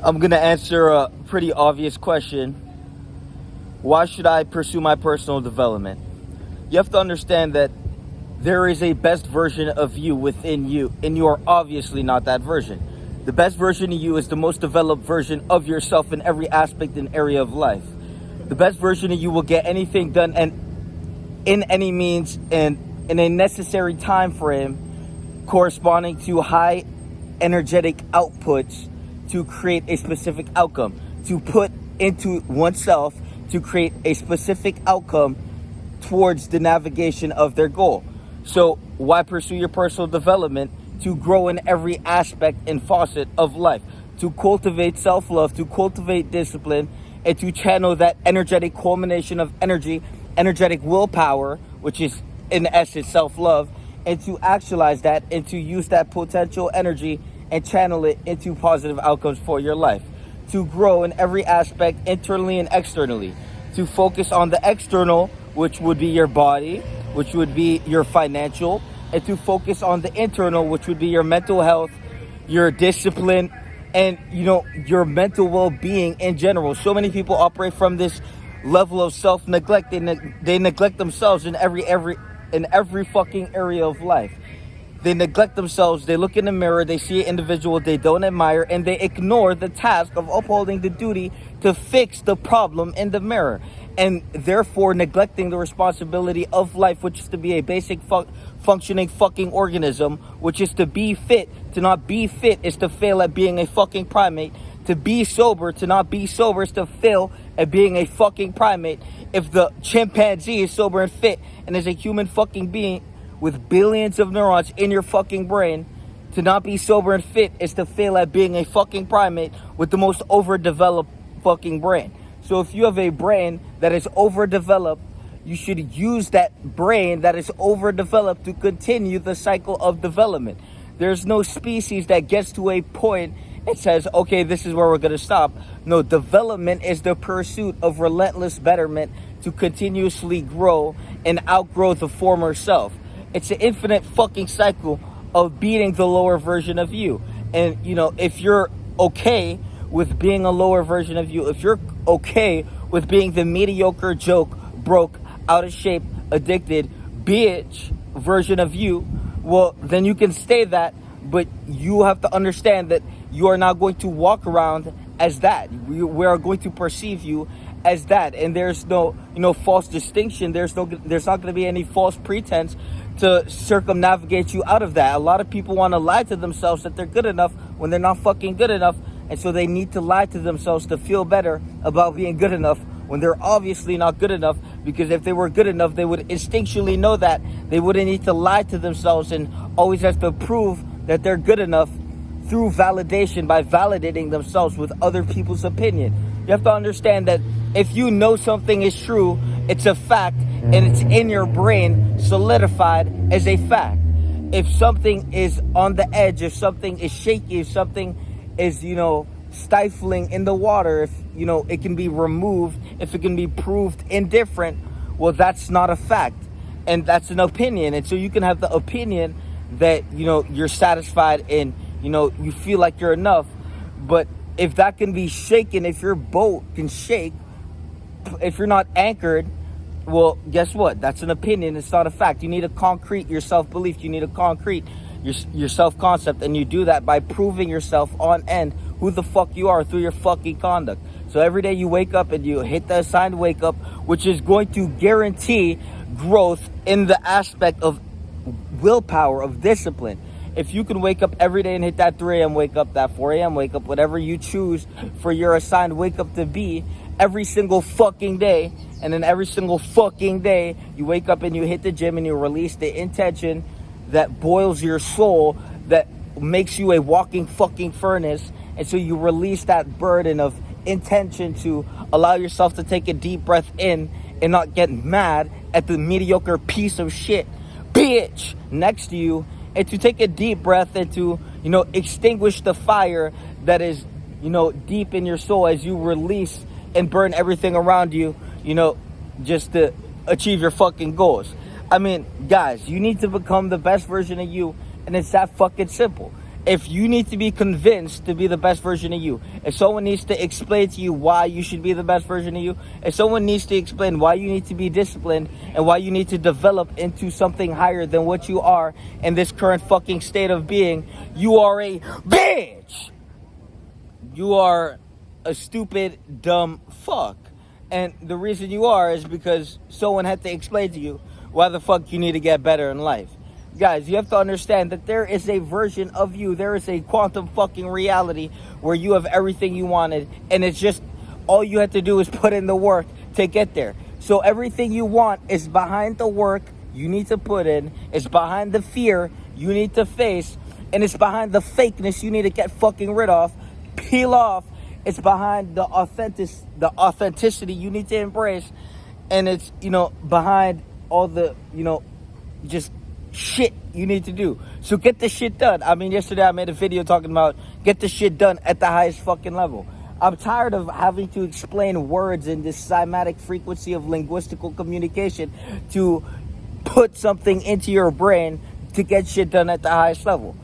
I'm going to answer a pretty obvious question. Why should I pursue my personal development? You have to understand that there is a best version of you within you, and you are obviously not that version. The best version of you is the most developed version of yourself in every aspect and area of life. The best version of you will get anything done and in any means and in a necessary time frame corresponding to high energetic outputs to create a specific outcome, to put into oneself to create a specific outcome towards the navigation of their goal. So why pursue your personal development? To grow in every aspect and facet of life, to cultivate self-love, to cultivate discipline, and to channel that energetic culmination of energy, energetic willpower, which is in essence self-love, and to actualize that and to use that potential energy and channel it into positive outcomes for your life. To grow in every aspect, internally and externally. To focus on the external, which would be your body, which would be your financial, and to focus on the internal, which would be your mental health, your discipline, and your mental well-being in general. So many people operate from this level of self-neglect. They neglect themselves in every fucking area of life. They neglect themselves. They look in the mirror, they see an individual they don't admire, and they ignore the task of upholding the duty to fix the problem in the mirror, and therefore neglecting the responsibility of life, which is to be a basic functioning fucking organism, which is to be fit. To not be fit is to fail at being a fucking primate. To be sober, to not be sober, is to fail at being a fucking primate. If the chimpanzee is sober and fit and is a human fucking being with billions of neurons in your fucking brain, to not be sober and fit is to fail at being a fucking primate with the most overdeveloped fucking brain. So if you have a brain that is overdeveloped, you should use that brain that is overdeveloped to continue the cycle of development. There's no species that gets to a point and says, okay, this is where we're going to stop. No, development is the pursuit of relentless betterment to continuously grow and outgrow the former self. It's an infinite fucking cycle of beating the lower version of you. And, if you're okay with being a lower version of you, if you're okay with being the mediocre, joke, broke, out of shape, addicted, bitch version of you, well, then you can stay that, but you have to understand that you are not going to walk around as that. We are going to perceive you as that, and there's no, false distinction. There's not going to be any false pretense to circumnavigate you out of that. A lot of people want to lie to themselves that they're good enough when they're not fucking good enough, and so they need to lie to themselves to feel better about being good enough when they're obviously not good enough, because if they were good enough, they would instinctually know that. They wouldn't need to lie to themselves and always have to prove that they're good enough through validation, by validating themselves with other people's opinion. You have to understand that if you know something is true, it's a fact, and it's in your brain solidified as a fact. If something is on the edge, if something is shaky, if something is, stifling in the water, if, it can be removed, if it can be proved indifferent, well, that's not a fact. And that's an opinion. And so you can have the opinion that, you're satisfied and, you feel like you're enough. But if that can be shaken, if your boat can shake, if you're not anchored, well, guess what? That's an opinion. It's not a fact. You need to concrete your self-belief. You need to concrete your self-concept. And you do that by proving yourself on end who the fuck you are through your fucking conduct. So every day you wake up and you hit the assigned wake up, which is going to guarantee growth in the aspect of willpower, of discipline. If you can wake up every day and hit that 3 a.m. wake up, that 4 a.m. wake up, whatever you choose for your assigned wake up to be, every single fucking day, and then every single fucking day you wake up and you hit the gym and you release the intention that boils your soul, that makes you a walking fucking furnace. And so you release that burden of intention to allow yourself to take a deep breath in and not get mad at the mediocre piece of shit bitch next to you, and to take a deep breath and to, extinguish the fire that is, deep in your soul as you release and burn everything around you, just to achieve your fucking goals. I mean, guys, you need to become the best version of you, and it's that fucking simple. If you need to be convinced to be the best version of you, if someone needs to explain to you why you should be the best version of you, if someone needs to explain why you need to be disciplined and why you need to develop into something higher than what you are in this current fucking state of being, you are a bitch. You are a stupid, dumb fuck. And the reason you are is because someone had to explain to you why the fuck you need to get better in life. Guys, you have to understand that there is a version of you, there is a quantum fucking reality where you have everything you wanted, and it's just all you have to do is put in the work to get there. So everything you want is behind the work you need to put in, it's behind the fear you need to face, and it's behind the fakeness you need to get fucking rid of, peel off. It's behind the authenticity you need to embrace, and it's, behind all the, just shit you need to do. So get the shit done. I mean, yesterday I made a video talking about get the shit done at the highest fucking level. I'm tired of having to explain words in this cymatic frequency of linguistical communication to put something into your brain to get shit done at the highest level.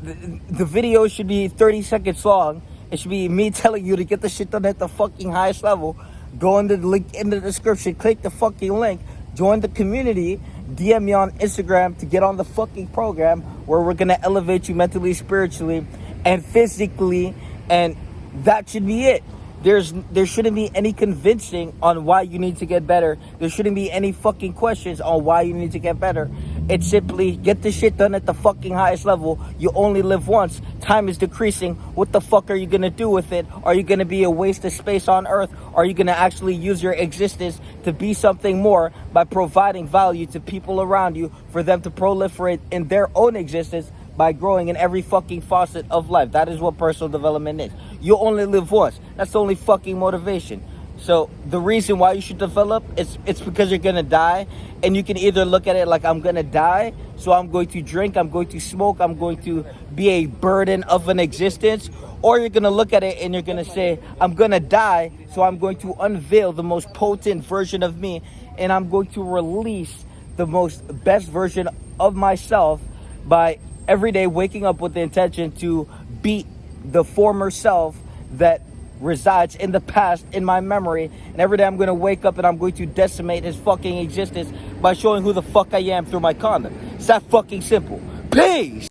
The video should be 30 seconds long. It should be me telling you to get the shit done at the fucking highest level. Go on the link in the description, click the fucking link, join the community, DM me on Instagram to get on the fucking program where we're gonna elevate you mentally, spiritually, and physically, and that should be it. There shouldn't be any convincing on why you need to get better. There shouldn't be any fucking questions on why you need to get better. It's simply get the shit done at the fucking highest level. You only live once. Time is decreasing. What the fuck are you gonna do with it? Are you gonna be a waste of space on earth? Are you gonna actually use your existence to be something more by providing value to people around you for them to proliferate in their own existence by growing in every fucking facet of life? That is what personal development is. You only live once. That's the only fucking motivation. So the reason why you should develop, it's because you're gonna die, and you can either look at it like I'm gonna die, so I'm going to drink, I'm going to smoke, I'm going to be a burden of an existence, or you're gonna look at it and you're gonna say, I'm gonna die, so I'm going to unveil the most potent version of me, and I'm going to release the most best version of myself by every day waking up with the intention to beat the former self that resides in the past in my memory, and every day I'm going to wake up and I'm going to decimate his fucking existence by showing who the fuck I am through my conduct. It's that fucking simple. Peace!